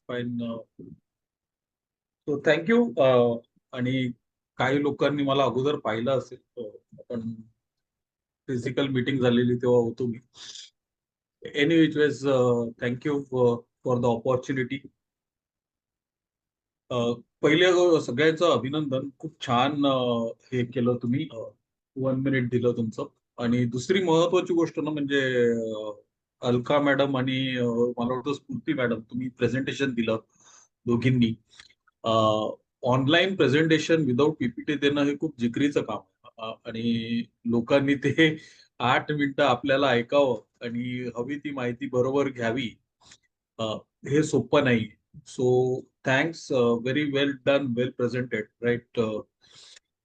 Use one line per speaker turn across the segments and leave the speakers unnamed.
Fine. So thank you. आणि काही लोकांनी मला अगोदर पाहिलं असेल, आपण फिजिकल मीटिंग झालेली तेव्हा होतो मी. Any which ways, thank you for the opportunity. पहिले सगळ्यांचं अभिनंदन. खूप छान हे केलं तुम्ही. 1 मिनिट दिलं तुमचं. आणि दुसरी महत्वाची गोष्ट ना म्हणजे अलका मॅडम आणि मला वाटतं स्फूर्ती मॅडम, तुम्ही प्रेझेंटेशन दिलं दोघींनी. ऑनलाईन प्रेझेंटेशन विदाऊट पीपीटी देणं हे खूप जिकरीचं काम आहे. आणि लोकांनी ते 8 मिनिटं आपल्याला ऐकावं आणि हवी ती माहिती बरोबर घ्यावी, अ, हे सोपं नाही. So thanks. व्हेरी वेल डन, वेल प्रेझेंटेड, राईट.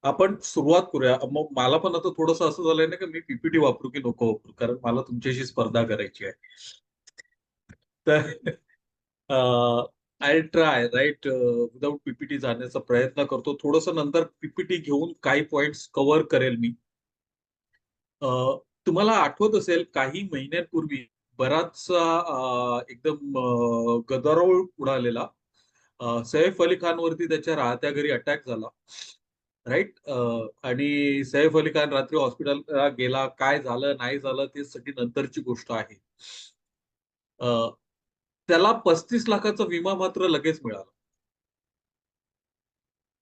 आपण सुरुवात करूया. मग मला पण आता थोडंसं असं झालंय ना की मी पीपीटी वापरू की नको वापरू, कारण मला तुमच्याशी स्पर्धा करायची आहे. तर I try, right, without PPT जाण्याचा प्रयत्न करतो. थोडंसं नंतर पीपीटी घेऊन काही पॉइंट्स कव्हर करेल मी. अ, तुम्हाला आठवत असेल काही महिन्यांपूर्वी बराचसा एकदम गदारोळ उडालेला. सैफ अली खान वरती त्याच्या राहत्या घरी अटॅक झाला, राईट. आणि सैफ अली खान रात्री हॉस्पिटलला गेला. काय झालं नाही झालं ते सगळी नंतरची गोष्ट आहे. अ, त्याला 35 लाखाचा विमा मात्र लगेच मिळाला.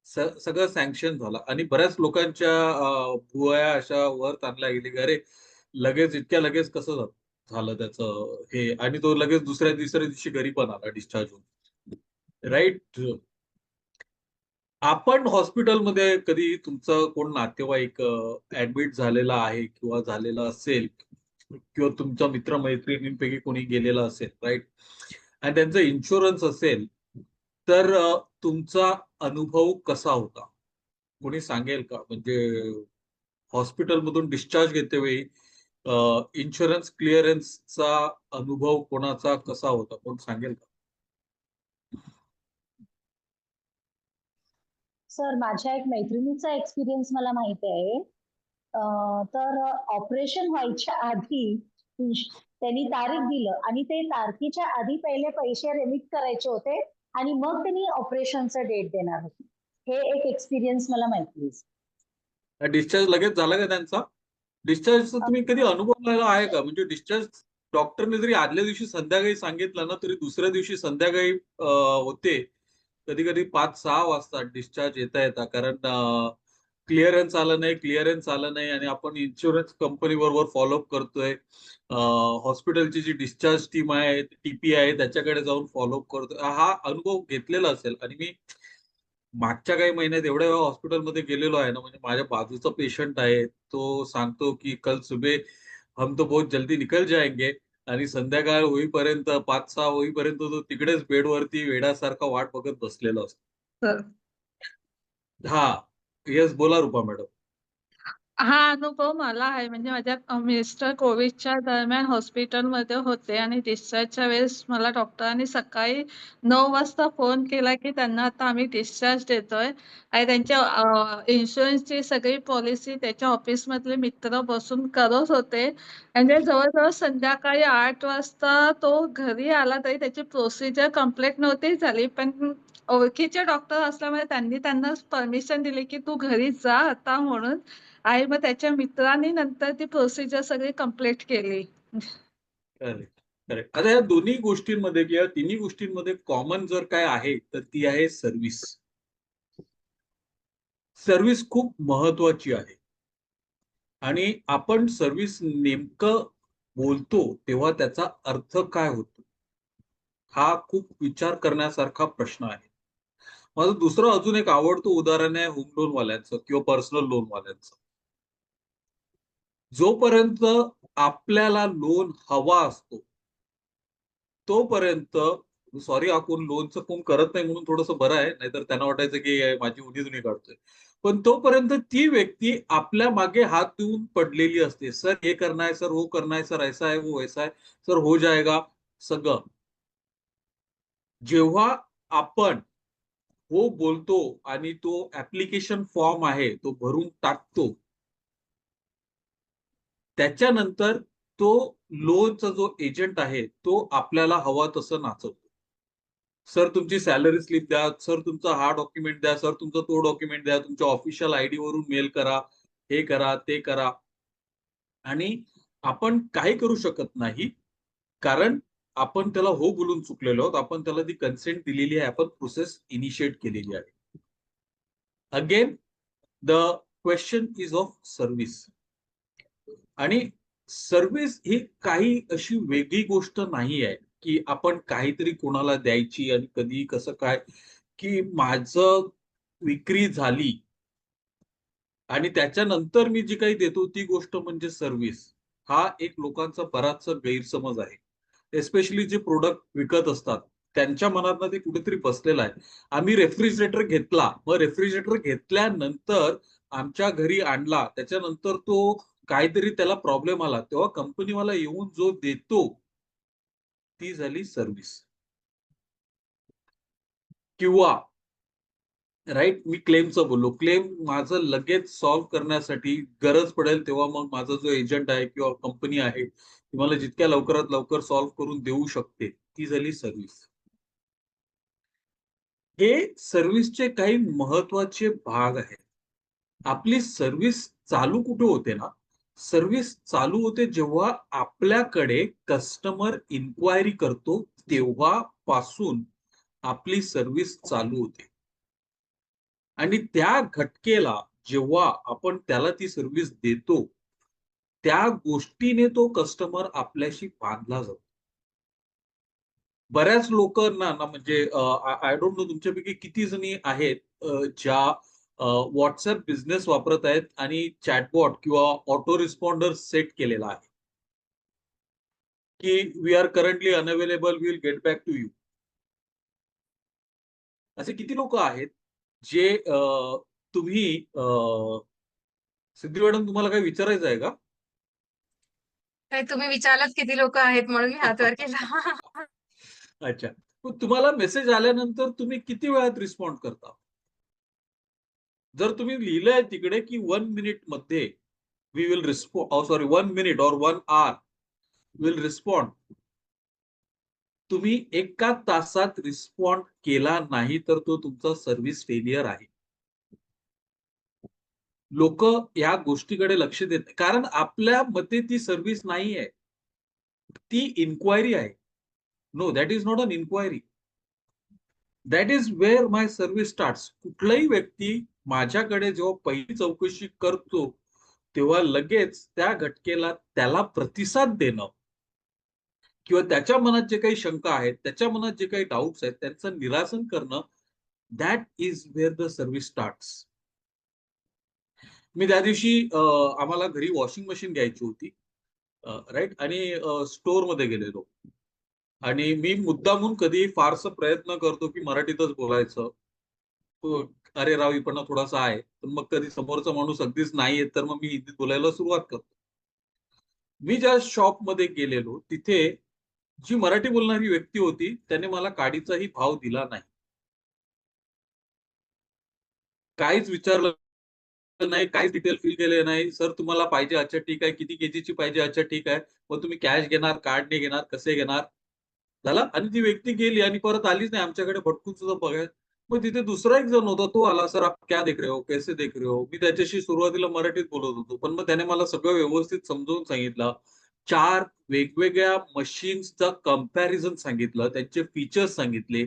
सगळं सँक्शन झालं आणि बऱ्याच लोकांच्या भुवया अशा वर ताणल्या गेली की अरे, लगेच इतक्या लगेच कसं झालं त्याचं हे, आणि तो लगेच दुसऱ्या तिसऱ्या दिवशी घरी पण आला डिस्चार्ज होऊन, राईट. आपण हॉस्पिटलमध्ये कधी तुमचं कोण नातेवाईक ऍडमिट झालेला आहे किंवा झालेला असेल, किंवा तुमच्या मित्रमैत्रिणींपैकी कोणी गेलेलं असेल, राईट, आणि त्यांचा इन्शुरन्स असेल, तर तुमचा अनुभव कसा होता? कोणी सांगेल का? म्हणजे हॉस्पिटलमधून डिस्चार्ज घेतेवेळी इन्शुरन्स क्लिअरन्सचा अनुभव कोणाचा कसा होता? कोण सांगेल का?
सर, माझ्या एक मैत्रिणीचा एक्सपिरियन्स मला माहिती आहे. तर ऑपरेशन व्हायच्या आधी त्यांनी तारीख दिलं आणि ते तारखेच्या आधी पहिले पैसे रेमिट करायचे होते आणि मग त्यांनी ऑपरेशनचं डेट देणार होते. हे एक एक्सपिरियन्स मला माहिती आहे.
डिस्चार्ज लगेच झाला का त्यांचा? डिस्चार्जचा तुम्ही कधी अनुभवलेला आहे का? म्हणजे डिस्चार्ज डॉक्टरने जरी आदल्या दिवशी संध्याकाळी सांगितलं ना, तरी दुसऱ्या दिवशी संध्याकाळी होते. कधी कधी 5-6 वाजता डिस्चार्ज येता कारण क्लिअरन्स आलं नाही, क्लिअरन्स आलं नाही, आणि आपण इन्शुरन्स कंपनी बरोबर फॉलोअप करतोय. हॉस्पिटलची जी डिस्चार्ज टीम आहे, टीपी आहे, त्याच्याकडे जाऊन फॉलोअप करतोय. हा अनुभव घेतलेला असेल. आणि मी मागच्या काही महिन्यात एवढ्या वेळा हॉस्पिटलमध्ये गेलेलो आहे ना, म्हणजे माझ्या बाजूचा पेशंट आहे, तो सांगतो की कल सुबह हम तो बहुत जल्दी निकल जाएंगे, आणि संध्याकाळ होईपर्यंत 5-6 होईपर्यंत तो तिकडेच बेडवरती वेड्यासारखा वाट बघत बसलेला असतो.
सर,
हा, येस, बोला रूपा मॅडम.
हा अनुभव मला आहे. म्हणजे माझ्या मिस्टर कोविडच्या दरम्यान हॉस्पिटलमध्ये होते आणि डिस्चार्जच्या वेळेस मला डॉक्टरांनी सकाळी 9 वाजता फोन केला की त्यांना आता आम्ही डिस्चार्ज देतोय आणि त्यांच्या इन्शुरन्सची सगळी पॉलिसी त्याच्या ऑफिसमधले मित्र बसून करत होते. म्हणजे जवळ-जवळ संध्याकाळी 8 वाजता तो घरी आला तरी त्याची प्रोसिजर कंप्लीट नव्हती झाली. पण ओळखीचे डॉक्टर असल्यामुळे त्यांनी त्यांना परमिशन दिली की तू घरी जा आता म्हणून. आणि मग त्याच्या मित्रांनी नंतर ती प्रोसिजर सगळी कंप्लीट केली.
Correct, correct. आता या दोन्ही गोष्टींमध्ये किंवा तिन्ही गोष्टींमध्ये कॉमन जर काय आहे, तर ती आहे सर्व्हिस. सर्व्हिस खूप महत्वाची आहे. आणि आपण सर्व्हिस नेमकं बोलतो तेव्हा त्याचा अर्थ काय होतो, हा खूप विचार करण्यासारखा प्रश्न आहे. माझं दुसरं अजून एक आवडतं उदाहरण आहे होम लोन वाल्यांचं किंवा पर्सनल लोन वाल्यांचं. जोपर्यंत आपल्याला लोन हवा असतो तोपर्यंत, सॉरी, हा कोण लोनचं कोण करत नाही म्हणून थोडंसं बरं आहे, नाहीतर त्यांना वाटायचं की माझी उदी काढतोय. पण तोपर्यंत ती व्यक्ती आपल्या मागे हात देऊन पडलेली असते. सर हे करना है, सर वो करना है, सर ऐसा है, वो वैसा है, सर हो जाएगा, सगळं. जेव्हा आपण हो बोलतो आणि तो ऍप्लिकेशन फॉर्म आहे तो भरून टाकतो, त्याच्यानंतर तो लोनचा जो एजंट आहे तो आपल्याला हवा तसं नाचवतो. सर तुमची सॅलरी स्लिप द्या, सर तुमचा हा डॉक्युमेंट द्या, सर तुमचा तो डॉक्युमेंट द्या, तुमच्या ऑफिशियल आयडी वरून मेल करा, हे करा ते करा. आणि आपण काही करू शकत नाही, कारण आपण त्याला हो बोलून चुकलेलो आहोत. आपण त्याला ती कन्सेंट दिलेली आहे, आपण प्रोसेस इनिशिएट केलेली आहे. Again the question is of service. आणि सर्व्हिस ही काही अशी वेगळी गोष्ट नाही आहे की आपण काहीतरी कोणाला द्यायची आणि कधी कसं काय, की माझं विक्री झाली आणि त्याच्यानंतर मी जी काही देतो ती गोष्ट म्हणजे सर्व्हिस. हा एक लोकांचा बराचसा गैरसमज आहे. एस्पेशली जे प्रोडक्ट विकत असतात त्यांच्या मनात ते कुठेतरी बसलेलं आहे. आम्ही रेफ्रिजरेटर घेतला, मग रेफ्रिजरेटर घेतल्यानंतर आमच्या घरी आणला, त्याच्यानंतर तो काहीतरी त्याला प्रॉब्लेम आला, तेव्हा कंपनीवाला येऊन जो देतो ती झाली सर्व्हिस. किंवा राईट, मी क्लेमचं बोललो, क्लेम माझं लगेच सॉल्व्ह करण्यासाठी गरज पडेल तेव्हा मग माझा जो एजंट आहे किंवा कंपनी आहे ती मला जितक्या लवकरात लवकर सॉल्व्ह करून देऊ शकते, ती झाली सर्व्हिस. हे सर्व्हिसचे काही महत्वाचे भाग आहेत. आपली सर्व्हिस चालू कुठे होते ना, सर्व्हिस चालू होते जेव्हा आपल्याकडे कस्टमर इन्क्वायरी करतो, तेव्हापासून आपली सर्व्हिस चालू होते. आणि त्या घटकेला जेव्हा आपण त्याला ती सर्व्हिस देतो, त्या गोष्टीने तो कस्टमर आपल्याशी बांधला जातो. बऱ्याच लोकांना ना म्हणजे आय डोंट नो तुमच्यापैकी किती जणी आहेत ज्या व्हॉट्सअप बिझनेस वापरत आहेत आणि चॅटबॉट किंवा ऑटो रिस्पॉन्डर सेट केलेला आहे की we are currently unavailable, will get back to you. असे किती लोक आहेत जे तुम्ही सिद्धी मॅडम तुम्हाला काही विचारायचं आहे का?
नाही, तुम्ही विचारलंच किती लोक आहेत म्हणून मी हात वर केला.
अच्छा. मग तुम्हाला मेसेज आल्यानंतर तुम्ही किती वेळात रिस्पॉन्ड करता? जर तुम्ही लिहिलंय तिकडे की 1 मिनिट मध्ये we will respond, sorry 1 minute और 1 आवर विल रिस्पॉन्ड, तुम्ही एका तासात रिस्पॉन्ड केला नाही तर तो तुमचा सर्व्हिस फेलियर आहे. लोक या गोष्टीकडे लक्ष देत नाही, कारण आपल्या मते ती सर्व्हिस नाही आहे, ती इन्क्वायरी आहे. No, that is not an inquiry. That is where my service starts. कुठलाही व्यक्ती माझ्याकडे जेव्हा पहिली चौकशी करतो तेव्हा लगेच त्या घटकेला त्याला प्रतिसाद देणं किंवा त्याच्या मनात जे काही शंका आहेत, त्याच्या मनात जे काही डाऊट्स आहेत त्यांचं निरासन करणं, that is where the service starts. मी त्या दिवशी आम्हाला घरी वॉशिंग मशीन घ्यायची होती, राईट, आणि स्टोअर मध्ये गेलेलो आणि मी मुद्दामून कधी फारसा प्रयत्न करतो की मराठीतच बोलायचं. अरे रावीपणा थोडासा आहे, तर मग कधी समोरचा माणूस अगदीच नाही येत तर मग मी हिंदीत बोलायला सुरुवात करतो. मी ज्या शॉप मध्ये गेलेलो तिथे जी मराठी बोलणारी व्यक्ती होती त्याने मला काडीचाही भाव दिला नाही, काहीच विचारलं नाही, काहीच डिटेल फिल केले नाही. सर तुम्हाला पाहिजे, अच्छा ठीक आहे, किती केजीची पाहिजे, अच्छा ठीक आहे, मग तुम्ही कॅश घेणार, कार्डने घेणार, कसे घेणार, झाला. आणि ती व्यक्ती गेली आणि परत आलीच नाही आमच्याकडे भटकून सुद्धा बघायला. मग तिथे दुसरा एक जण होता, तो आला, सर आप क्या देख रहे हो, कैसे देख रहे हो. मी त्याच्याशी सुरुवातीला मराठीत बोलत होतो, पण मग त्याने मला सगळं व्यवस्थित समजावून सांगितलं. 4 वेगवेगळ्या मशीन्सचा कंपॅरिझन सांगितलं, त्यांचे फीचर्स सांगितले,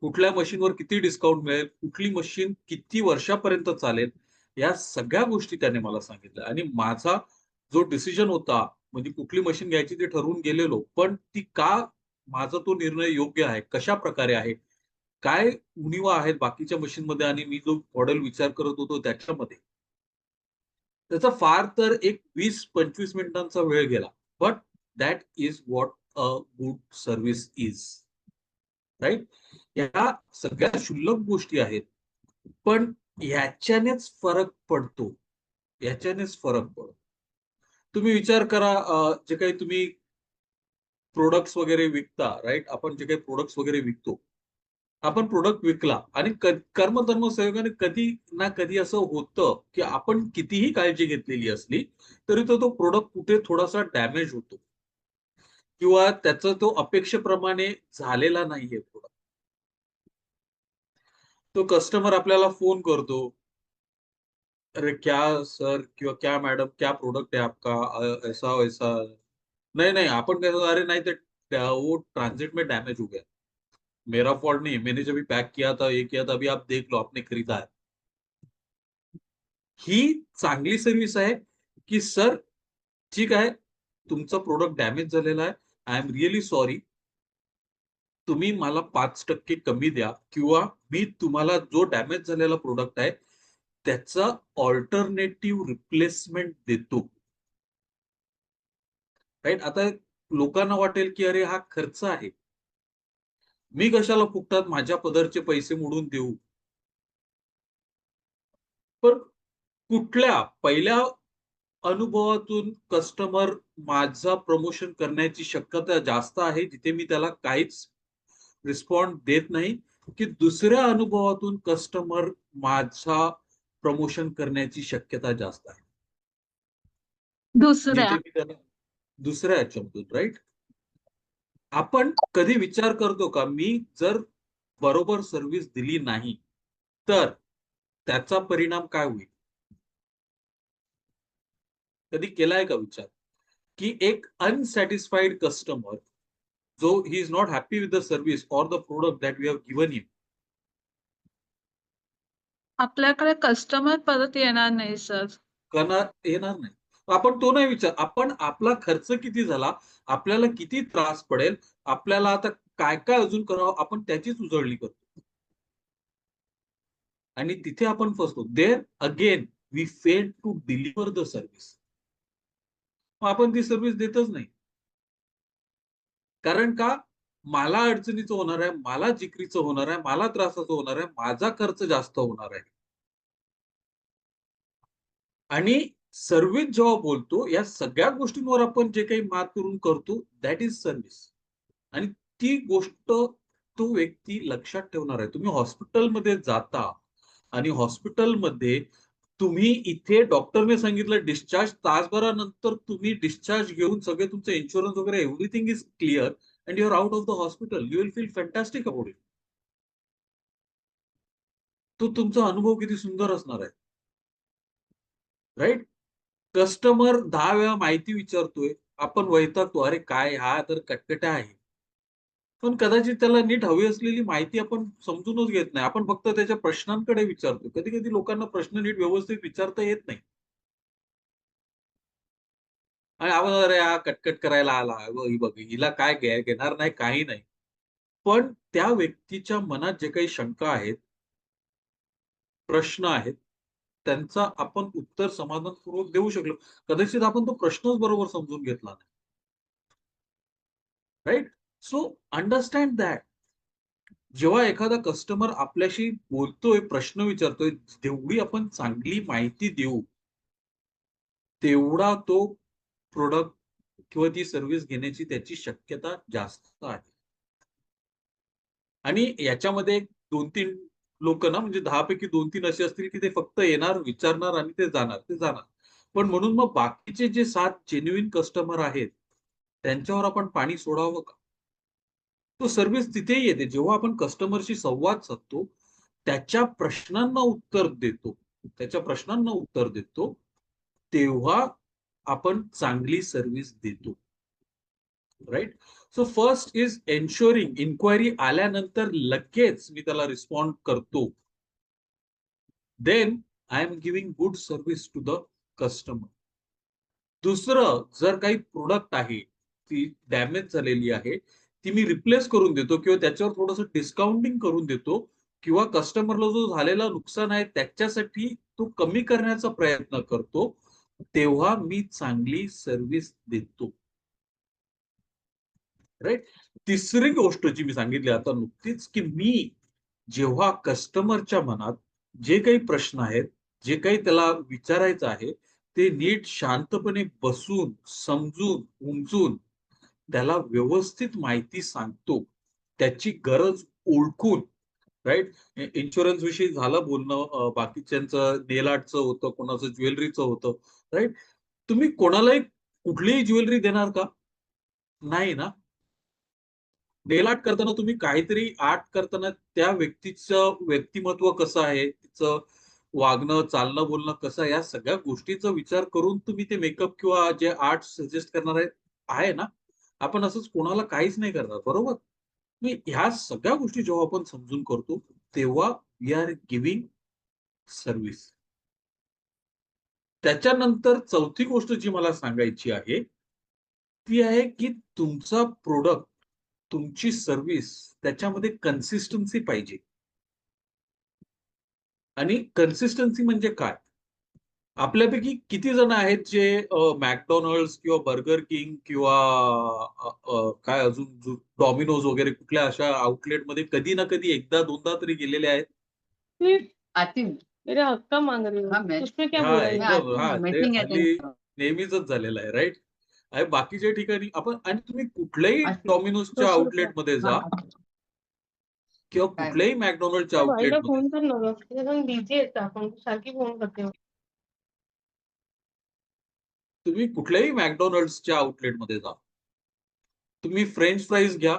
कुठल्या मशीनवर किती डिस्काउंट मिळेल, कुठली मशीन किती वर्षापर्यंत चालेल, या सगळ्या गोष्टी त्याने मला सांगितल्या. आणि माझा जो डिसिजन होता म्हणजे कुठली मशीन घ्यायची ते ठरवून गेलेलो, पण ती का, माझा तो निर्णय योग्य आहे, कशा प्रकारे आहे, काय उणिवा आहेत बाकीच्या मशीन मध्ये आणि मी जो मॉडेल विचार करत होतो त्याच्यामध्ये, त्याचा फार तर एक 20-25 मिनिटांचा वेळ गेला. But that is what a good service is, right. या सगळ्या क्षुल्लक गोष्टी आहेत, पण याच्यानेच फरक पडतो, याच्यानेच फरक पडतो. तुम्ही विचार करा, जे काही तुम्ही प्रोडक्ट्स वगैरे विकता, राईट, आपण जे काही प्रोडक्ट्स वगैरे विकतो, आपण प्रोडक्ट विकला आणि कर्मधर्म संयोगाने कधी ना कधी असं होतं की आपण कितीही काळजी घेतलेली असली तरी तो प्रोडक्ट कुठे थोडासा डॅमेज होतो किंवा त्याचा तो अपेक्षेप्रमाणे झालेला नाहीये प्रोडक्ट. तो कस्टमर आपल्याला फोन करतो, अरे क्या सर किंवा क्या मैडम क्या प्रोडक्ट है आपका, ऐसा वैसा. नहीं नहीं, आपण काय कहतो, अरे नहीं ते वो ट्रांजिट में डैमेज हो गया, मेरा फॉल्ट नहीं है, मैंने जब भी पैक किया था ये किया था, अभी आप देख लो आपने खरीदा है. ही चांगली सर्व्हिस आहे की सर ठीक आहे, तुमचा प्रोडक्ट डॅमेज झालेला आहे, आय एम रिअली सॉरी, तुम्ही मला 5% कमी द्या किंवा मी तुम्हाला जो डॅमेज झालेला प्रोडक्ट आहे त्याचा ऑल्टरनेटिव्ह रिप्लेसमेंट देतो. राईट. आता लोकांना वाटेल की अरे हा खर्च आहे, मी कशाला फुकटात माझ्या पदरचे पैसे मोडून देऊ. पण कुठल्या पहिल्या अनुभवातून कस्टमर माझा प्रमोशन करण्याची शक्यता जास्त आहे, जिथे मी त्याला काहीच रिस्पॉन्ड देत नाही, की दुसऱ्या अनुभवातून कस्टमर माझा प्रमोशन करण्याची शक्यता जास्त आहे,
दुसऱ्या
जिथे मी त्याला दुसऱ्या ह्याच्यामधून. राईट. आपण कधी विचार करतो का, मी जर बरोबर सर्व्हिस दिली नाही तर त्याचा परिणाम काय होईल? कधी केलाय का विचार? की एक अनसॅटिस्फाईड कस्टमर, जो he is not happy with the service or the product that we have given him,
आपल्याकडे कस्टमर परत येणार नाही सर.
येणार नाही. आपण तो नाही विचार, आपण आपला खर्च किती झाला, आपल्याला किती त्रास पडेल, आपल्याला आता काय काय अजून करावं, आपण त्याचीच उजळणी करतो आणि तिथे आपण फसतो. There again we fail to deliver the service. मग आपण ती सर्व्हिस देतच नाही. कारण का, मला अडचणीचं होणार आहे, मला जिकरीचं होणार आहे, मला त्रासाचं होणार आहे, माझा खर्च जास्त होणार आहे. आणि सर्व्हिस जेव्हा बोलतो, या सगळ्या गोष्टींवर आपण जे काही मात करून करतो, दॅट इज सर्व्हिस. आणि ती गोष्ट तो व्यक्ती लक्षात ठेवणार आहे. तुम्ही हॉस्पिटलमध्ये जाता आणि हॉस्पिटलमध्ये तुम्ही इथे डॉक्टरने सांगितलं डिस्चार्ज तासभरानंतर तुम्ही डिस्चार्ज घेऊन सगळे तुमचं इन्शुरन्स वगैरे everything is clear and you are out of the hospital, you will feel fantastic about it. तो तुमचा अनुभव किती सुंदर असणार आहे. राईट. कस्टमर 10 वेळा माहिती विचारतोय, आपण वैतागतो, अरे काय हा तर कटकटा आहे. पण कदाचित त्याला नीट हवी असलेली माहिती आपण समजूनच घेत नाही. आपण फक्त त्याच्या प्रश्नांकडे विचारतो. कधी-कधी लोकांना प्रश्न नीट व्यवस्थित विचारता येत नाही. आणि आपण अरे हा कटकट करायला आला, ही बघ हिला काय घेणार नाही, काही नाही. पण त्या व्यक्तीच्या मनात जे काही शंका आहेत, प्रश्न आहेत, त्यांचा आपण उत्तर समाधानपूर्वक देऊ शकलो. कदाचित आपण तो प्रश्नच बरोबर समजून घेतला नाही. राइट. So understand that. जेव्हा एखादा कस्टमर आपल्याशी बोलतोय, प्रश्न विचारतोय, जेवढी आपण चांगली माहिती देऊ, तेवढा तो प्रॉडक्ट किंवा ती सर्व्हिस घेण्याची त्याची शक्यता जास्त आहे. आणि याच्यामध्ये 2-3 लोकं ना, म्हणजे 10 पैकी 2-3 असे असतील, की ते फक्त येणार, विचारणार आणि ते जाणार, ते जाणार. पण म्हणून मग बाकीचे जे 7 जेन्युइन कस्टमर आहेत, त्यांच्यावर आपण पाणी सोडावं का? तो सर्व्हिस तिथेही येते. जेव्हा आपण कस्टमरशी संवाद साधतो, त्याच्या प्रश्नांना उत्तर देतो, त्याच्या प्रश्नांना उत्तर देतो, तेव्हा आपण चांगली सर्व्हिस देतो. Right. So first is ensuring, inquiry आल्यानंतर लगेच मी त्याला रिस्पॉन्ड करतो. Then I am giving good service to the customer. दुसरं, जर काही प्रोडक्ट आहे, ती डॅमेज झालेली आहे, ती मी रिप्लेस करून देतो किंवा त्याच्यावर थोडंसं डिस्काउंटिंग करून देतो किंवा कस्टमरला जो झालेला नुकसान आहे त्याच्यासाठी तो कमी करण्याचा प्रयत्न करतो, तेव्हा मी चांगली सर्व्हिस देतो. राइट. तिसरी गोष्ट जी मी सांगितली आता नुकतीच, की मी जेव्हा कस्टमरच्या मनात जे काही प्रश्न आहेत, जे काही त्याला विचारायचं आहे, ते नीट शांतपणे बसून, समजून, उमजून त्याला व्यवस्थित माहिती सांगतो. त्याची गरज ओळखून. राइट. इन्शुरन्स विषयी झालं बोलणं, बाकीच्यांचं नेल आर्टचं होतं, कोणाचं ज्वेलरीचं होतं. राइट. तुम्ही कोणालाही कुठलीही ज्वेलरी देणार का? नाही ना. नेल आर्ट करताना तुम्ही काहीतरी आर्ट करताना त्या व्यक्तीचं व्यक्तिमत्व कसं आहे, तिचं वागणं, चालणं, बोलणं कसं आहे, या सगळ्या गोष्टीचा विचार करून तुम्ही ते मेकअप किंवा जे आर्ट सजेस्ट करणार आहे ना, आपण असंच कोणाला काहीच नाही करणार, बरोबर? मी ह्या सगळ्या गोष्टी जेव्हा आपण समजून करतो, तेव्हा वी आर गिव्हिंग सर्व्हिस. त्याच्यानंतर चौथी गोष्ट जी मला सांगायची आहे, ती आहे की तुमचा प्रोडक्ट, तुमची सर्व्हिस त्याच्यामध्ये कन्सिस्टन्सी पाहिजे. आणि कन्सिस्टन्सी म्हणजे काय? आपल्यापैकी किती जण आहेत जे मॅकडॉनल्ड्स किंवा बर्गर किंग किंवा काय अजून डॉमिनोज वगैरे कुठल्या अशा आउटलेटमध्ये कधी ना कधी एकदा दोनदा तरी गेलेले आहेत?
आती हूँ।
मेरे हक्का मांग रही
हाँ,
हूँ
मैं
उसमें क्या
हा
बुराई है?
मैं
एकदम
आती हूँ
हा
ना,
ते
मीटिंग
हल्ली
अटेंड करो।
नेहमीच झालेलं आहे, राईट? आणि बाकीच्या ठिकाणी आपण आणि तुम्ही कुठल्याही
आती हूँ।
डॉमिनोजच्या
200 रुपये.
आउटलेटमध्ये
हाँ,
जा
आती हूँ।
किंवा
काय?
कुठल्याही मॅकडॉनल्डच्या
त्या बाईला
आउटलेटमध्ये
फोन
जा.
कर ना गं. तिचा फोन बिझी आहे का? आपण सारखी फोन करते.
तुम्ही कुठल्याही मॅकडॉनल्ड्सच्या आउटलेटमध्ये जा. तुम्ही फ्रेंच फ्राईज घ्या,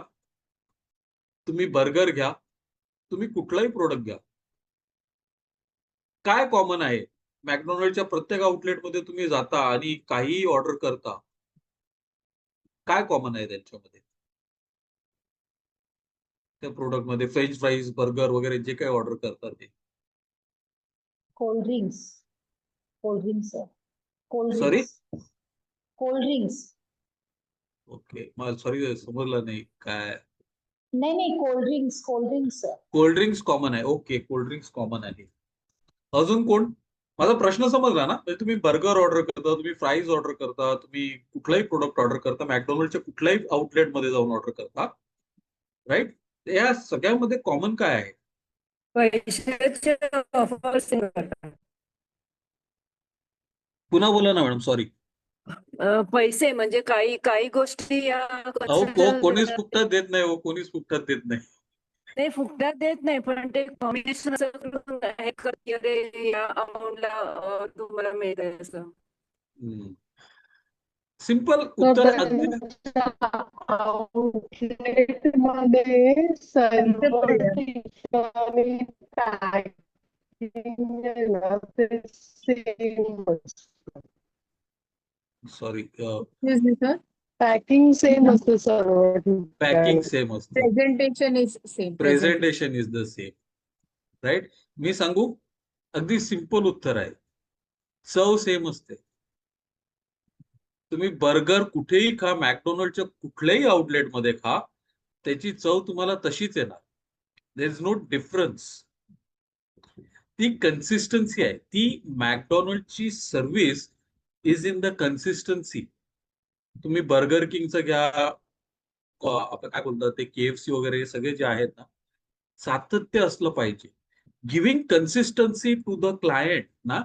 तुम्ही बर्गर घ्या, तुम्ही कुठलाही प्रोडक्ट घ्या. काय कॉमन आहे? मॅकडॉनल्डच्या प्रत्येक आउटलेटमध्ये तुम्ही जाता आणि काहीही ऑर्डर करता. काय कॉमन आहे त्यांच्यामध्ये? त्या प्रोडक्टमध्ये फ्रेंच फ्राईज, बर्गर वगैरे जे काही ऑर्डर करतात ते.
Cold drinks. Cold drinks sir. Cold
sorry?
Drinks. Cold drinks.
Okay. मला सॉरी समजलं नाही काय?
नाही नाही, cold drinks. Cold drinks sir.
Cold drinks common आहे. ओके, कोल्ड ड्रिंक्स कॉमन आहे. अजून कोण? माझा प्रश्न समजला ना? म्हणजे तुम्ही बर्गर ऑर्डर करता, तुम्ही फ्राईज ऑर्डर करता, तुम्ही कुठलाही प्रोडक्ट ऑर्डर करता, मॅकडॉनल्डच्या कुठल्याही आउटलेटमध्ये जाऊन ऑर्डर करता, राईट? या सगळ्यामध्ये कॉमन काय आहे?
पैशाचे ऑफर्स करतात.
पुन्हा बोला ना मॅडम, सॉरी.
पैसे म्हणजे काही काही गोष्टी या
अहो कोणीच
कन्सल्टंट
फुकटात देत नाही हो, कोणीच फुकटात देत नाही.
ते फुकटात देत नाही, पण ते कॉम्बिनेशन असं करून आहे की अरे या अमाऊंटला तुम्हाला मिळतंय असं.
सिंपल
तर
उत्तर अगदी
त्यांच्या आउटलेटमध्ये सर्व ठिकाणी पॅकिंग आहे ना ते सेम असतं.
सॉरी
पॅकिंग सेम असतं सर्व
पॅकिंग
ठिकाणी.
सेम असतं.
Presentation is same.
Presentation is the same, right? मी सांगू, अगदी सिंपल उत्तर आहे. चव सेम असते. तुम्ही बर्गर कुठेही खा, मॅकडॉनल्डच्या कुठल्याही आउटलेटमध्ये खा, त्याची चव तुम्हाला तशीच येणार. There is no difference. ती कन्सिस्टन्सी आहे. ती मॅकडॉनल्डची service is in the consistency. तुम्ही बर्गर किंगचं घ्या, आपण काय बोलतात ते KFC वगैरे सगळे जे आहेत ना, सातत्य असलं पाहिजे. Giving consistency to the client ना,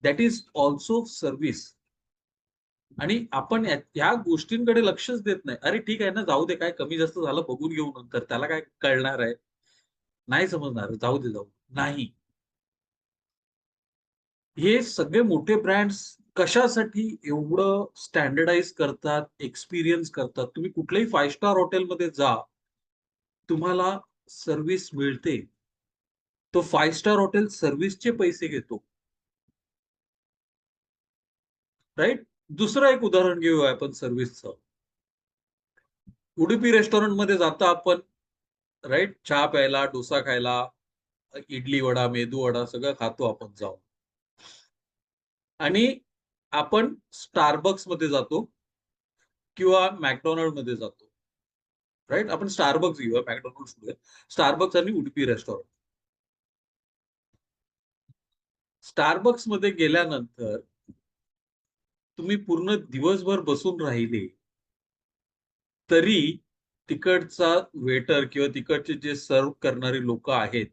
दॅट इज ऑल्सो सर्व्हिस. आणि आपण या गोष्टींकडे लक्षच देत नाही. अरे ठीक आहे ना, जाऊ दे, काय कमी जास्त झालं बघून घेऊ नंतर, त्याला काय कळणार आहे? नाही समजणार, जाऊ दे. नाही. हे सगळे मोठे ब्रँड्स कशासाठी एवढं स्टँडर्डाइज करतात, एक्सपिरियन्स करतात? तुम्ही कुठल्याही 5 स्टार हॉटेलमध्ये जा, तुम्हाला सर्व्हिस मिळते. तो 5 स्टार हॉटेल सर्व्हिसचे पैसे घेतो, राईट? दुसरं एक उदाहरण घेऊया आपण सर्व्हिसचं. उडुपी रेस्टॉरंटमध्ये जाता आपण, राईट? चहा प्यायला, डोसा खायला, इडली वडा, मेदू वडा सगळं खातो आपण जाऊन. आणि आपण स्टारबक्स मध्ये जातो किंवा मॅकडॉनल्ड मध्ये जातो, राईट? आपण स्टारबक्स घेऊया, मॅकडॉनल्ड घेऊया. स्टारबक्स आणि उडुपी रेस्टॉरंट. स्टारबक्स मध्ये गेल्यानंतर तुम्ही पूर्ण दिवसभर बसून राहिले तरी तिकडचा वेटर किंवा तिकडचे जे सर्व करणारी लोक आहेत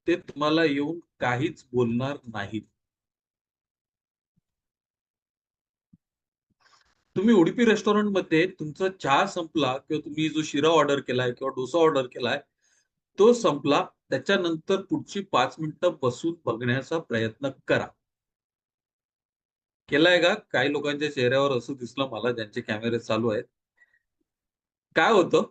ते तुम्हाला येऊन काहीच बोलणार नाहीत. तुम्ही उडुपी रेस्टॉरंटमध्ये तुमचा चहा संपला किंवा तुम्ही जो शिरा ऑर्डर केलाय किंवा डोसा ऑर्डर केलाय तो संपला, त्याच्यानंतर पुढची 5 मिनिटं बसून बघण्याचा प्रयत्न करा. केलाय का? काही लोकांच्या चेहऱ्यावर असं दिसलं मला, ज्यांचे कॅमेरे चालू आहेत. काय होतं?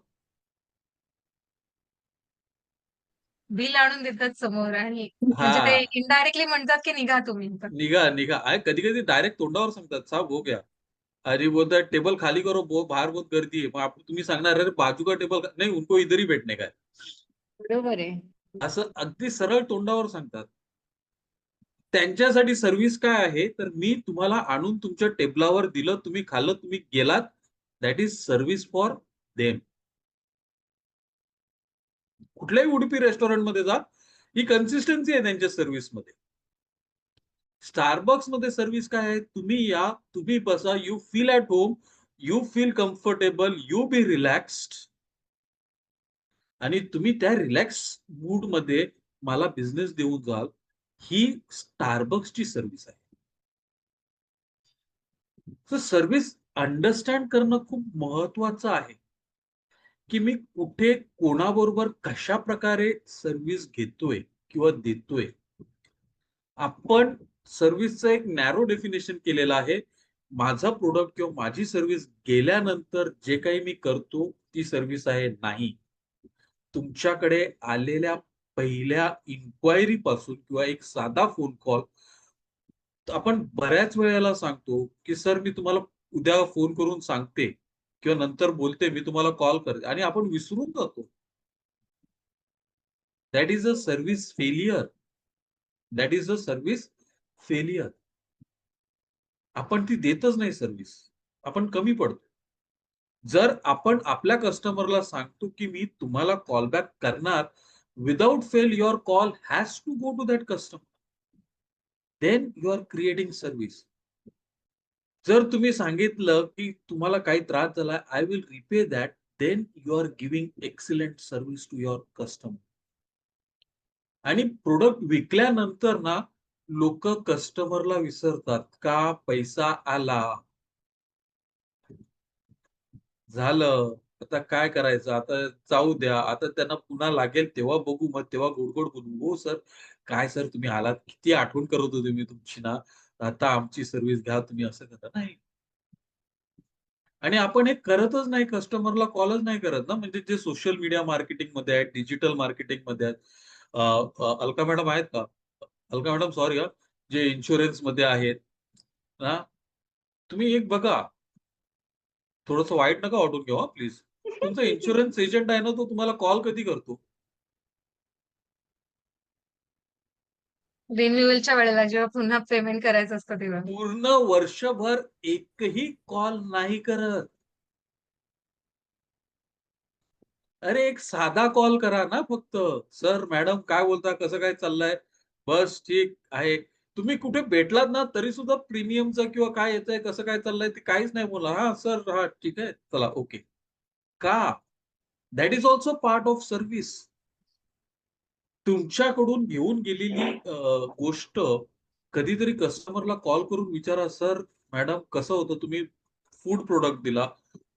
बिल आणून देतात समोर आणि म्हणजे ते
हा,
इनडायरेक्टली म्हणतात की निघा तुम्ही.
निघा निघा आहे. कधी कधी डायरेक्ट तोंडावर सांगतात, साहब हो गया. अरे बोलतात टेबल खाली करो, बाहर बहुत गर्दी आहे. मग तुम्ही सांगणार अरे बाजू का टेबल नाही, उनको इधर ही बैठने का है.
बरोबर आहे.
असं अगदी सरळ तोंडावर सांगतात. त्यांच्यासाठी सर्व्हिस काय आहे, तर मी तुम्हाला आणून तुमच्या टेबलावर दिलं, तुम्ही खाल्लं, तुम्ही गेलात, that is service for them. कुठल्याही उडुपी रेस्टॉरंटमध्ये जा, ही कन्सिस्टन्सी आहे त्यांच्या सर्व्हिसमध्ये. स्टारबक्स मध्ये सर्व्हिस काय आहे, तुम्ही या, तुम्ही बसा, you feel at home, you feel comfortable, you be relaxed, आणि तुम्ही त्या रिलॅक्स मूड मध्ये मला बिझनेस देऊन जाल. ही स्टारबक्सची सर्व्हिस आहे. तर सर्व्हिस अंडरस्टँड करणं खूप महत्वाचं आहे, की मी कुठे कोणाबरोबर कशा प्रकारे सर्व्हिस घेतोय किंवा देतोय. आपण सर्व्हिसचं एक नॅरो डेफिनेशन केलेलं आहे. माझा प्रोडक्ट किंवा माझी सर्व्हिस गेल्यानंतर जे काही मी करतो ती सर्व्हिस आहे नाही. तुमच्याकडे आलेल्या पहिल्या इन्क्वायरी पासून किंवा एक साधा फोन कॉल, आपण बऱ्याच वेळेला सांगतो की सर मी तुम्हाला उद्या फोन करून सांगते किंवा नंतर बोलते, मी तुम्हाला कॉल करते, आणि आपण विसरून जातो. That is a service failure. That is a service failure. आपण ती देतच नाही सर्व्हिस, आपण कमी पडतो. जर आपण आपल्या कस्टमरला सांगतो की मी तुम्हाला कॉल बॅक करणार, without fail your call has to go to that customer, then you are creating service. जर तुम्ही सांगितलं की तुम्हाला काही त्रास झाला, I will repay that, then you are giving excellent service to your customer. आणि प्रोडक्ट विकल्यानंतर ना, लोक कस्टमरला विसरतात का, पैसा आला, झालं, आता काय करायचं, आता जाऊ द्या, आता त्यांना पुन्हा लागेल तेव्हा बघू, मग तेव्हा गोड गोड बोलू, हो सर, काय सर तुम्ही आलात, किती आठवण करत होते मी तुमची ना, आता आमची सर्व्हिस घ्या तुम्ही, असं करा नाही. आणि आपण हे करतच नाही, कस्टमरला कॉलच नाही करत ना. म्हणजे जे सोशल मीडिया मार्केटिंग मध्ये आहेत, डिजिटल मार्केटिंग मध्ये आहेत, अलका मॅडम आहेत का, अलका मॅडम सॉरी हा, जे इन्शुरन्स मध्ये आहेत ना, तुम्ही एक बघा, थोडंसं वाईट नका वाटून घेऊ प्लीज. तुमचा इन्शुरन्स एजंट आहे ना, तो तुम्हाला कॉल कधी करतो?
रिन्युअलच्या वेळेला जेव्हा पुन्हा पेमेंट करायचं असतं तेव्हा.
पूर्ण वर्षभर एकही कॉल नाही करत. अरे एक साधा कॉल करा ना फक्त. सर, मॅडम काय बोलता? कसं काय चाललंय? बस ठीक आहे. तुम्ही कुठे भेटलात ना तरी सुद्धा प्रीमियमचं किंवा काय येतंय, कसं काय चाललंय ते काहीच नाही बोलला. हां, सर, हां, ठीक आहे. चला ओके. का? That is also part of service. तुमच्याकडून घेऊन गेलेली गोष्ट कधीतरी कस्टमरला कॉल करून विचारा, सर, मॅडम कसं होतं, तुम्ही फूड प्रोडक्ट दिला,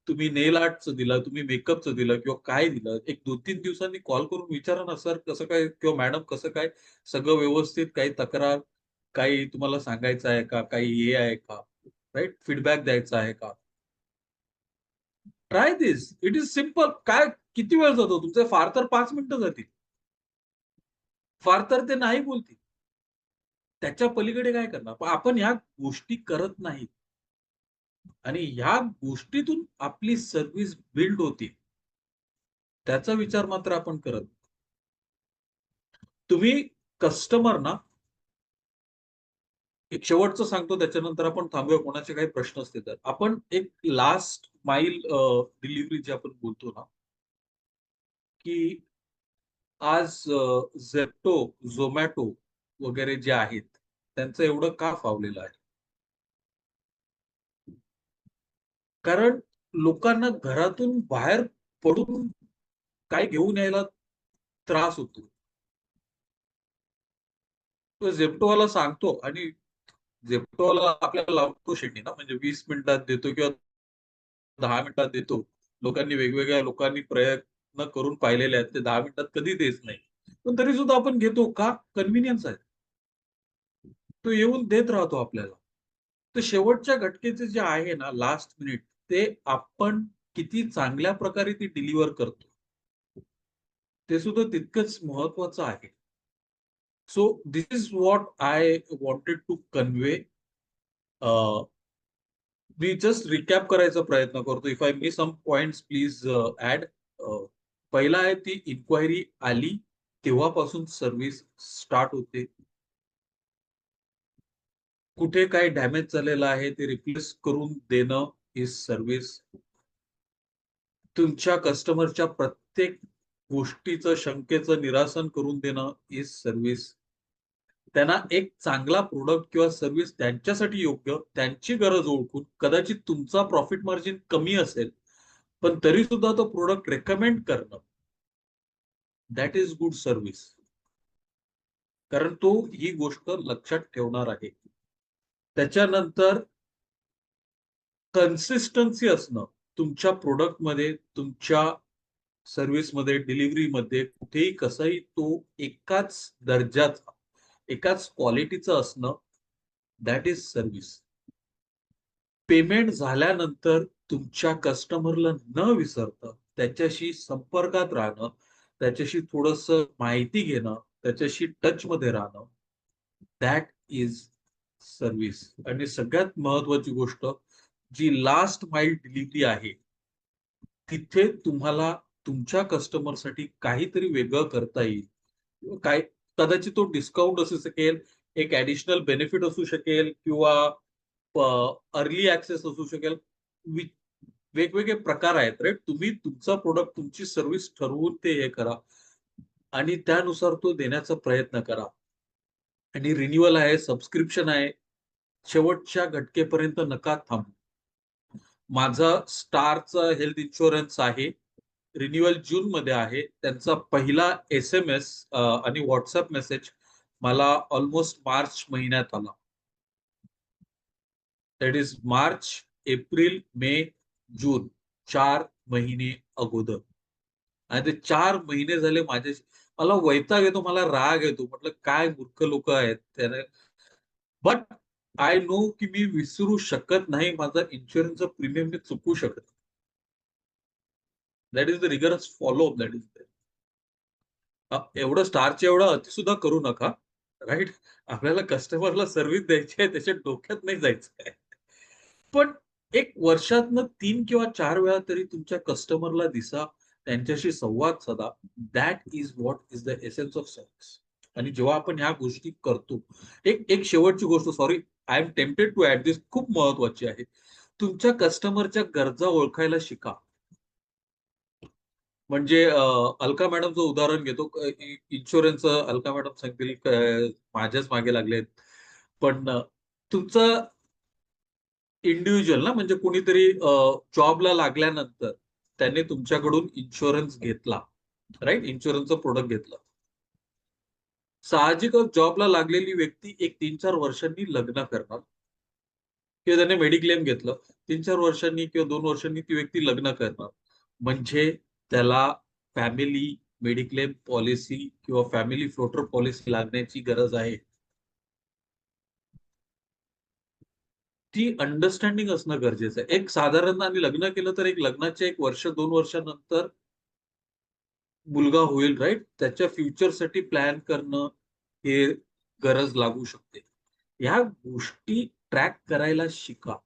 तुम्ही नेल आर्टचं दिलं, तुम्ही मेकअपचं दिलं किंवा काय दिलं, एक 2-3 दिवसांनी कॉल करून विचारा ना, सर कसं काय किंवा मॅडम कसं काय, सगळं व्यवस्थित, काही तक्रार, काही तुम्हाला सांगायचं आहे का, काही हे आहे का, राईट, फीडबॅक द्यायचा आहे का. Try this, it is simple. काय, किती वेळ जातो तुमचे? फार तर 5 मिनिटं जातील, फार तर ते नाही बोलतील. त्याच्या पलीकडे काय करणार? पण आपण ह्या गोष्टी करत नाही, आणि ह्या गोष्टीतून आपली सर्व्हिस बिल्ड होते, त्याचा विचार मात्र आपण करत. तुम्ही कस्टमर ना, एक शेवटचं सांगतो, त्याच्यानंतर आपण थांबूया, कोणाचे काही प्रश्न असतील तर. आपण एक लास्ट माईल डिलिव्हरी जे आपण बोलतो ना, की आज झेप्टो, झोमॅटो वगैरे जे आहेत, त्यांचं एवढं का फावलेलं आहे? कारण लोकांना घरातून बाहेर पडून काय घेऊन यायला त्रास होतो. तो झेप्टोवाला सांगतो, आणि झेप्टोवाला आपल्याला लावतो शेंडी ना, म्हणजे 20 मिनिटात देतो किंवा 10 मिनिटात देतो. लोकांनी, वेगवेगळ्या लोकांनी प्रयत्न करून पाहिलेले आहेत, ते 10 मिनिटात कधी देत नाही. पण तरी सुद्धा आपण घेतो का? कन्व्हिनियन्स आहे. तो येऊन देत राहतो आपल्याला. तर शेवटच्या घटकेचे जे आहे ना, लास्ट मिनिट, ते आपण किती चांगल्या प्रकारे ती डिलिव्हर करतो. ते सुद्धा तितकंच महत्वाचं आहे. So this is what I wanted to convey. मी जस्ट रिकॅप करायचा प्रयत्न करतो. If I miss some points please add. पहिला आहे ती इन्क्वायरी आली तेव्हापासून सर्व्हिस स्टार्ट होते. कुठे काय डॅमेज झालेलं आहे ते रिप्लेस करून देणं इज सर्व्हिस. तुमच्या कस्टमरच्या प्रत्येक गोष्टीचं शंकेचं निरासन करून देणं इज सर्व्हिस. त्यांना एक चांगला प्रोडक्ट किंवा सर्व्हिस त्यांच्यासाठी योग्य, त्यांची गरज ओळखून, कदाचित तुमचा प्रॉफिट मार्जिन कमी असेल पण तरी सुद्धा तो प्रोडक्ट रेकमेंड करणं, दॅट इज गुड सर्व्हिस. कारण तो ही गोष्ट लक्षात ठेवणार आहे. त्याच्यानंतर कन्सिस्टन्सी असणं तुमच्या प्रोडक्टमध्ये, तुमच्या सर्व्हिसमध्ये, डिलिव्हरीमध्ये, कुठेही कसंही तो एकाच दर्जाचा, एकाच क्वालिटीचं असणं, दॅट इज सर्व्हिस. पेमेंट झाल्यानंतर तुमच्या कस्टमरला न विसरता त्याच्याशी संपर्कात राहणं, त्याच्याशी थोडस माहिती घेणं, त्याच्याशी टच मध्ये राहणं, दॅट इज सर्व्हिस. आणि सगळ्यात महत्वाची गोष्ट जी लास्ट माइल डिलिव्हरी आहे, तिथे तुम्हाला तुमच्या कस्टमरसाठी काहीतरी वेगळं करता येईल. काय कदाचित तो डिस्काउंट असू शकेल, एक ऍडिशनल बेनिफिट असू शकेल, किंवा अर्ली ऍक्सेस असू शकेल. वेगवेगळे प्रकार आहेत राईट. तुम्ही तुमचा प्रोडक्ट, तुमची सर्व्हिस ठरवून ते हे करा आणि त्यानुसार तो देण्याचा प्रयत्न करा. आणि रिन्युअल आहे, सबस्क्रिप्शन आहे, शेवटच्या घटकेपर्यंत नका थांबू. माझा स्टारचा हेल्थ इन्शुरन्स आहे, रिन्युअल जून मध्ये आहे. त्यांचा पहिला SMS आणि व्हॉट्सअप मेसेज मला ऑलमोस्ट मार्च महिन्यात आला. दॅट इज मार्च, एप्रिल, मे, जून, 4 महिने अगोदर. आणि ते 4 महिने झाले माझे. मला वैताग येतो, मला राग येतो. म्हटलं काय मूर्ख लोक आहेत त्याने. बट आय नो की मी विसरू शकत नाही. माझा इन्शुरन्सचा प्रीमियम मी चुकू शकत. That is the rigorous follow up that is there. एवढं स्टारचे एवढं अति सुद्धा करू नका राईट. आपल्याला कस्टमरला सर्व्हिस द्यायची आहे, त्याच्या डोक्यात नाही जायचं आहे. पण एक वर्षातनं 3 किंवा 4 वेळा तरी तुमच्या कस्टमरला दिसा, त्यांच्याशी संवाद साधा. That is what is the essence of service. आणि जेव्हा आपण ह्या गोष्टी करतो, एक शेवटची गोष्ट, sorry I am tempted to add this, खूप महत्वाची आहे. तुमच्या कस्टमरच्या गरजा ओळखायला शिका. म्हणजे अलका मॅडमचं उदाहरण घेतो. इन्शुरन्स अलका मॅडम सांगतील माझ्याच मागे लागलेत. पण तुमचं इंडिव्हिज्युअल ना, म्हणजे कोणीतरी जॉबला लागल्यानंतर त्याने तुमच्याकडून इन्शुरन्स घेतला राईट, इन्शुरन्सचं प्रोडक्ट घेतलं. साहजिकच जॉबला लागलेली व्यक्ती एक 3-4 वर्षांनी लग्न करणार, किंवा त्याने मेडिक्लेम घेतलं, 3-4 वर्षांनी किंवा 2 वर्षांनी ती व्यक्ती लग्न करणार. म्हणजे त्याला फॅमिली मेडिक्लेम पॉलिसी किंवा फॅमिली फ्लोटर पॉलिसी लागण्याची गरज आहे. ती अंडरस्टँडिंग असणं गरजेचं आहे. एक साधारण, आणि लग्न केलं तर एक लग्नाच्या 1 वर्ष 2 वर्षानंतर मुलगा होईल राईट. त्याच्या फ्युचरसाठी प्लॅन करणं हे गरज लागू शकते. ह्या गोष्टी ट्रॅक करायला शिका.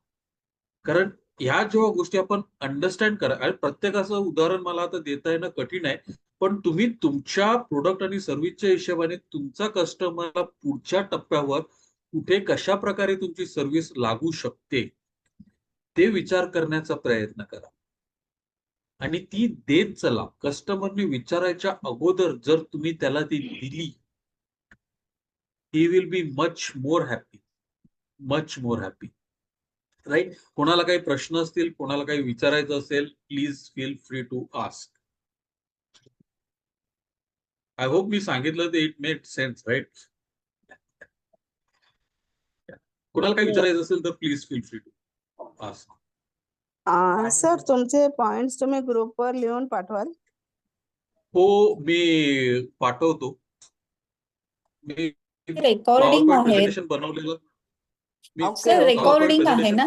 कारण ह्या जेव्हा गोष्टी आपण अंडरस्टँड करा, आणि प्रत्येकाचं उदाहरण मला आता देता येणं कठीण आहे, पण तुम्ही तुमच्या प्रोडक्ट आणि सर्व्हिसच्या हिशोबाने तुमचा कस्टमरला पुढच्या टप्प्यावर कुठे कशा प्रकारे तुमची सर्व्हिस लागू शकते ते विचार करण्याचा प्रयत्न करा. आणि ती देत चला. कस्टमरने विचारायच्या अगोदर जर तुम्ही त्याला ती दिली, he will be much more happy, much more happy right. कोणाला काही प्रश्न असतील, कोणाला काही विचारायचं असेल, please feel free to ask. I hope मी सांगितलं ते इट मेक सेन्स राईट. कोणाला काही विचारायचं असेल तर please feel free to ask.
Sir तुमचे पॉइंट्स तुम्ही ग्रुपवर लिहून पाठवाल?
हो, मी पाठवतो. मी
रेकॉर्डिंग आहे
प्रेझेंटेशन बनवलेलं.
सर, रेकॉर्डिंग आहे ना?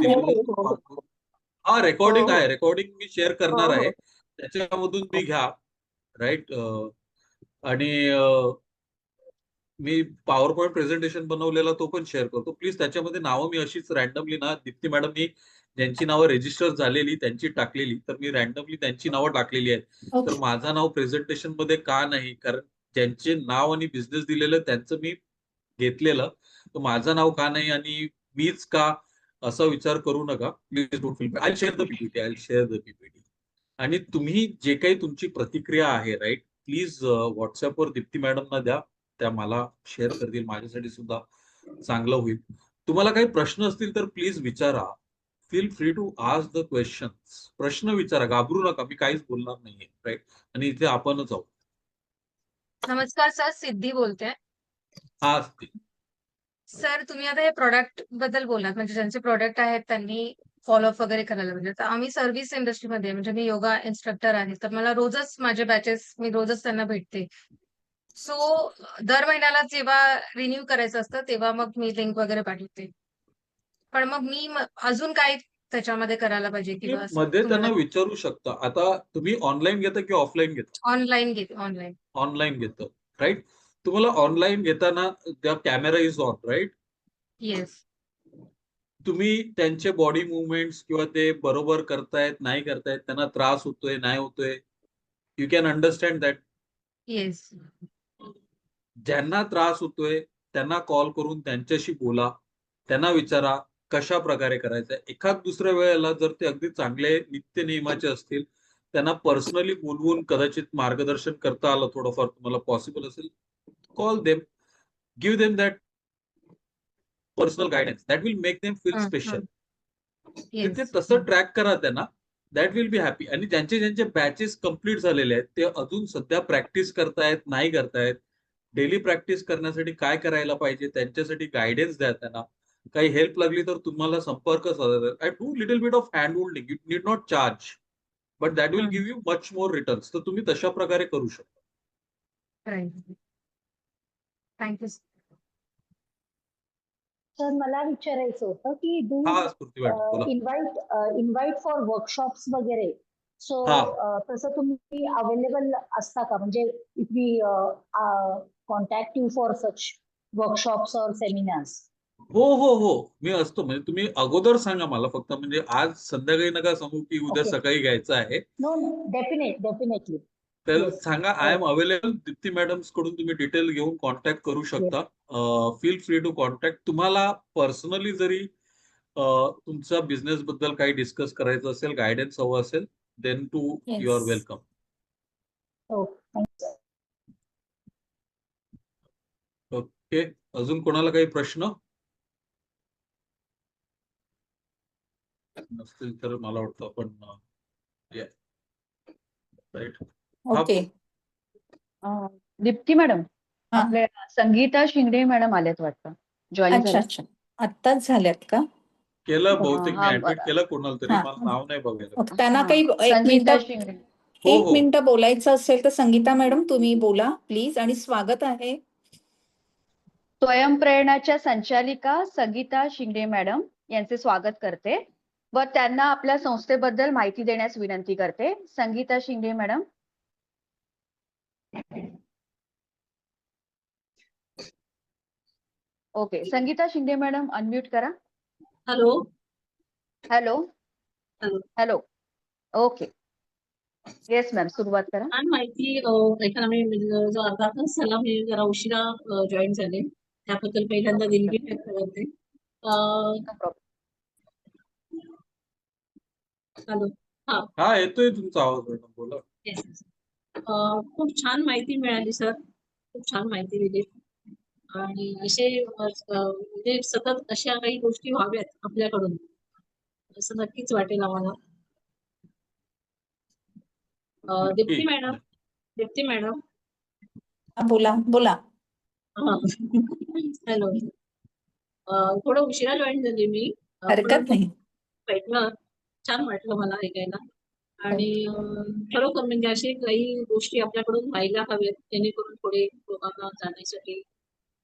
हा, रेकॉर्डिंग
हो.
आहे. रेकॉर्डिंग मी शेअर करणार
हो, हो.
आहे, त्याच्यामधून मी घ्या राईट. आणि मी पॉवर पॉईंट प्रेझेंटेशन बनवलेला तो पण शेअर करतो. प्लीज त्याच्यामध्ये नावं मी अशीच रॅन्डमली ना दीप्ती मॅडमनी ज्यांची नावं रेजिस्टर झालेली त्यांची टाकलेली, तर मी रॅन्डमली त्यांची नावं टाकलेली आहेत. तर
ओके
माझं नाव प्रेझेंटेशन मध्ये का नाही? कारण ज्यांचे नाव आणि बिझनेस दिलेलं त्यांचं मी घेतलेलं, तर माझं नाव का नाही आणि मीच का, असा विचार करू नका. Please don't feel bad. I share the PPT, I share the PPT. आणि तुम्ही जे काही तुमची प्रतिक्रिया आहे राईट, प्लीज व्हॉट्सअपवर दीप्ती मॅडमना द्या. त्या मला शेअर करतील, माझ्यासाठी सुद्धा चांगलं होईल. तुम्हाला काही प्रश्न असतील तर प्लीज विचारा. Feel free to ask the questions. प्रश्न विचारा, घाबरू नका, मी काहीच बोलणार नाहीये राईट. आणि इथे आपणच आहोत.
नमस्कार सर, सिद्धी बोलते.
हा
सर, तुम्ही आता हे प्रॉडक्ट बद्दल बोललात, म्हणजे ज्यांचे प्रॉडक्ट आहेत त्यांनी फॉलोअप वगैरे करायला पाहिजे. तर आम्ही सर्व्हिस इंडस्ट्रीमध्ये, म्हणजे मी योगा इन्स्ट्रक्टर आहे, तर मला रोजच माझे बॅचेस, मी रोजच त्यांना भेटते. सो दर महिन्याला जेव्हा रिन्यू करायचं असतं तेव्हा मग मी लिंक वगैरे पाठवते. पण मग मी अजून काय त्याच्यामध्ये करायला पाहिजे
तुम्ही
किंवा असं
मध्ये त्यांना
तुम्हाला
विचारू शकता. आता तुम्ही ऑनलाईन घेता की ऑफलाईन घेता?
ऑनलाईन घेते, ऑनलाईन.
ऑनलाईन घेतं राईट. तुम्हाला ऑनलाईन घेताना त्या camera is on right.
Yes.
तुम्ही त्यांचे बॉडी मुवमेंट्स किंवा ते बरोबर करतायत नाही करतायत, त्यांना त्रास होतोय नाही होतोय, you can understand that.
Yes.
ज्यांना त्रास होतोय त्यांना कॉल करून त्यांच्याशी बोला, त्यांना विचारा कशा प्रकारे करायचं. एखाद दुसऱ्या वेळेला जर ते अगदी चांगले नित्य नियमाचे असतील, त्यांना पर्सनली बोलवून कदाचित मार्गदर्शन करता आलं, थोडंफार तुम्हाला पॉसिबल असेल, call them, give them that personal guidance that will make them feel special. ते तसं ट्रॅक करा त्यांना, दॅट विल बी हॅपी. आणि ज्यांचे बॅचेस कम्प्लीट झालेले आहेत ते अजून सध्या प्रॅक्टिस करतायत नाही करतायत, डेली प्रॅक्टिस करण्यासाठी काय करायला पाहिजे त्यांच्यासाठी गायडन्स द्या त्यांना. काही हेल्प लागली तर तुम्हाला संपर्क साधा. I do little bit of hand holding, you need not charge, but that will give you much more returns. तर तुम्ही तशा प्रकारे करू शकता.
राईट. थँक्यू.
तर मला विचारायचं होतं की डू
हा स्फूर्ती मॅडम बोला.
इन्व्हाइट फॉर वर्कशॉप्स वगैरे. सो
हा.
तसं तुम्ही अवेलेबल असता का? म्हणजे if we contact you for such workshops और सेमिनार्स.
हो हो हो, मी असतो. म्हणजे तुम्ही अगोदर सांगा मला फक्त, म्हणजे आज संध्याकाळी नका सांगू की उद्या
ओके.
सकाळी घ्यायचं आहे.
No definitely.
तर
येस.
सांगा, I am available. Deepti madams कडून तुम्ही डिटेल घेऊन कॉन्टॅक्ट करू शकता. Feel free to contact. तुम्हाला पर्सनली जरी तुमच्या बिझनेस बद्दल काही डिस्कस करायचं असेल, गायडन्स हवं असेल, then to you are
yes
welcome.
Thank you.
Okay. अजून कोणाला काही प्रश्न नसतील तर मला वाटतं आपण राईट.
ओके. दीप्ती मॅडम,
हा
आपल्या संगीता शिंगडे मॅडम आल्यात वाटतं, जॉईन
अच्छा
झाल्या.
अच्छा आत्ताच झाल्यात का?
केलं बहुतेक, मी
हा,
ऍडमिट केलं कोणाला तरी,
हा
मला नाव नाही बघायला.
ओके. त्यांना
हा,
काही
संगीता शिंगडे.
हो
एक
हो.
मिनिट बोलायचं असेल तर संगीता मॅडम तुम्ही बोला प्लीज. आणि स्वागत आहे.
स्वयंप्रेरणाच्या संचालिका संगीता शिंगडे मॅडम यांचे स्वागत करते व त्यांना आपल्या संस्थेबद्दल माहिती देण्यास विनंती करते. Sangeeta Shingade madam. Okay, Sangeeta Shinde madam unmute करा.
Hello.
Hello.
Hello.
Hello. Okay. Yes ma'am, सुरुवात करा.
छान माहिती ऐकायला मी जो अर्धा तास झाला, मी जरा उशिरा जॉईन झाले, त्याबद्दल पहिल्यांदा दिलगिरी व्यक्त करते. हॅलो. हा
हा, येतोय तुमचा आवाज मॅडम, बोला.
येस. खूप छान माहिती मिळाली सर, खूप छान माहिती दिली. आणि असे म्हणजे सतत अशा काही गोष्टी व्हाव्यात आपल्याकडून, असं नक्कीच वाटेल आम्हाला. Deepti madam, Deepti madam.
बोला बोला.
हॅलो. थोडं उशिरा जॉईन झाली मी,
हरकत नाही.
ऐकलं, छान वाटलं मला ऐकायला. आणि खरोखर म्हणजे असे काही गोष्टी आपल्याकडून व्हायला हव्यात, जेणेकरून थोडे लोकांना जाण्यासाठी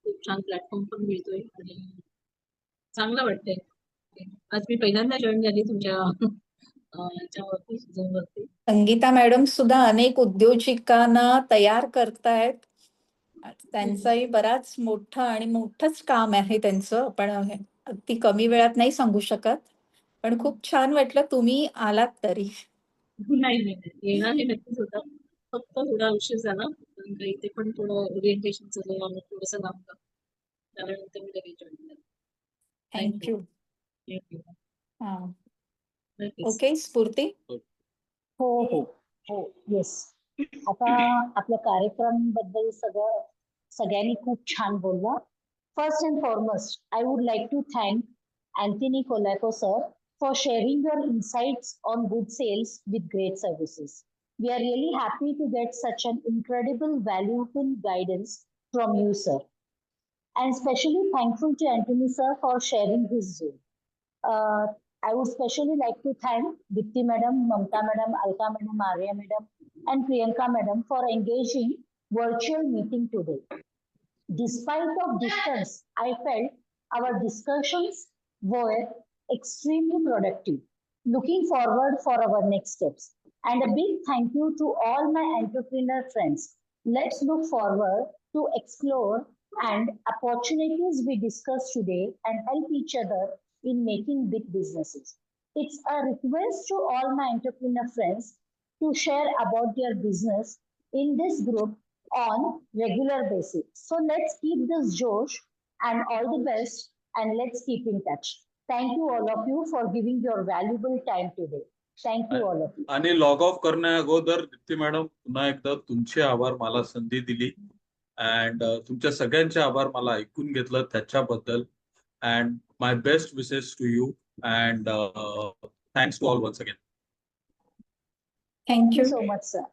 खूप छान प्लॅटफॉर्म पण मिळतोय आणि चांगलं वाटतंय. आज मी पहिल्यांदा जॉईन झाली तुमच्या याच्यावरती, झूमवरती.
संगीता मॅडम सुद्धा अनेक उद्योजिकांना तयार करतायत त्यांचंही बराच मोठंच काम आहे त्यांचं, पण अगदी कमी वेळात नाही सांगू शकत. पण खूप छान वाटलं तुम्ही आलात तरी.
नाही. येणार हे नक्कीच होतं. फक्त थोडा उशीर झाला. कारण का इथे पण थोडं ओरिएंटेशनचं थोडंसं लांब त्यानंतर मी लगेच जॉईन झाले.
थँक्यू.
थँक्यू.
हा.
नक्कीच.
ओके, स्फूर्ती.
हो येस. आता आपल्या कार्यक्रम बद्दल सगळ्यांनी खूप छान बोलला. First and foremost I would like to thank Anthony Colaco sir for sharing your insights on good sales with great services. We are really happy to get such an incredible, valuable guidance from you, sir. And especially thankful to Anthony sir for sharing his Zoom. I would especially like to thank Dipti madam, Mamta madam, Alka madam, Arya madam, and Priyanka madam for engaging virtual meeting today. Despite of distance, I felt our discussions were extremely productive. Looking forward for our next steps. And a big thank you to all my entrepreneur friends. Let's look forward to explore and opportunities we discussed today and help each other in making big businesses. It's a request to all my entrepreneur friends to share about their business in this group on regular basis. So let's keep this Josh and all the best and let's keep in touch. Thank you all of you for giving your valuable time today. Thank you all of you.
आणि log of करण्या अगोदर Deepti madam पुन्हा एकदा तुमचे आभार, मला संधी दिली अँड तुमच्या सगळ्यांचे आभार मला ऐकून घेतलं त्याच्याबद्दल. And my best wishes to you and thanks to all once again.
Thank you so much, sir.